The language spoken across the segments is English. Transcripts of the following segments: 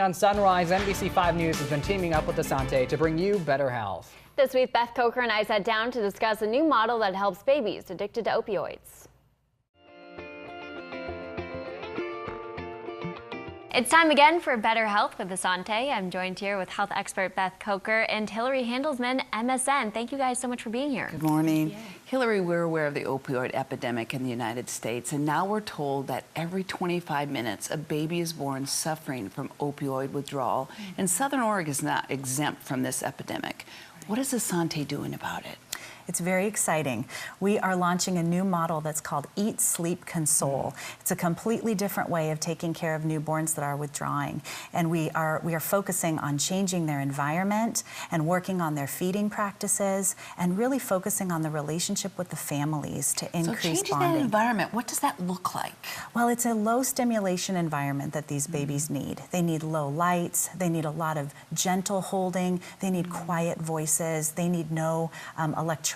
On Sunrise, NBC5 News has been teaming up with Asante to bring you better health. This week, Beth Coker and I sat down to discuss a new model that helps babies addicted to opioids. It's time again for Better Health with Asante. I'm joined here with health expert Beth Coker and Hillary Handelsman, MSN. Thank you guys so much for being here. Good morning. Yeah. Hillary, we're aware of the opioid epidemic in the United States, and now we're told that every 25 minutes a baby is born suffering from opioid withdrawal, and Southern Oregon is not exempt from this epidemic. What is Asante doing about it? It's very exciting. We are launching a new model that's called Eat, Sleep, Console. It's a completely different way of taking care of newborns that are withdrawing. And we are focusing on changing their environment and working on their feeding practices and really focusing on the relationship with the families to increase bonding. So changing that environment, what does that look like? Well, it's a low stimulation environment that these babies need. They need low lights, they need a lot of gentle holding, they need quiet voices, they need no electronic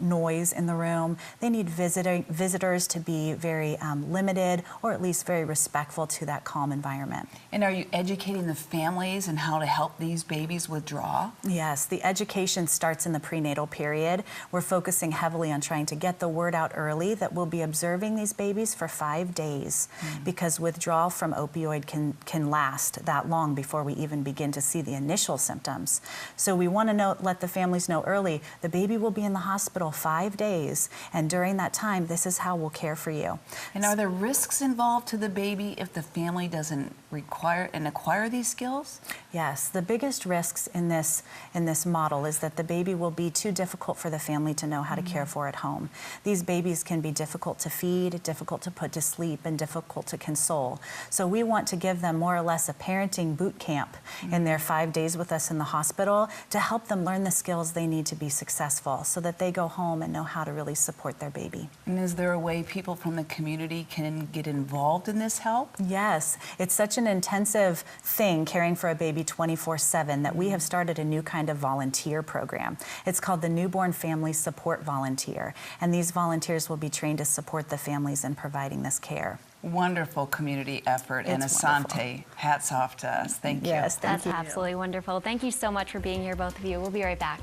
noise in the room. They need visitors to be very limited or at least very respectful to that calm environment. And are you educating the families on how to help these babies withdraw? Yes, the education starts in the prenatal period. We're focusing heavily on trying to get the word out early that we'll be observing these babies for 5 days because withdrawal from opioid can last that long before we even begin to see the initial symptoms. So we want to let the families know early the baby will be in the hospital 5 days, and during that time, this is how we'll care for you. And are there risks involved to the baby if the family doesn't acquire these skills? Yes, the biggest risks in this model is that the baby will be too difficult for the family to know how to care for at home. These babies can be difficult to feed, difficult to put to sleep, and difficult to console. So we want to give them more or less a parenting boot camp in their 5 days with us in the hospital to help them learn the skills they need to be successful so that they go home and know how to really support their baby. And is there a way people from the community can get involved in this help? Yes, it's such an intensive thing caring for a baby 24/7 that we have started a new kind of volunteer program. It's called the Newborn Family Support Volunteer, and these volunteers will be trained to support the families in providing this care. Wonderful community effort, and Asante, hats off to us. Thank you. Yes, thank you. That's absolutely wonderful. Thank you so much for being here, both of you. We'll be right back.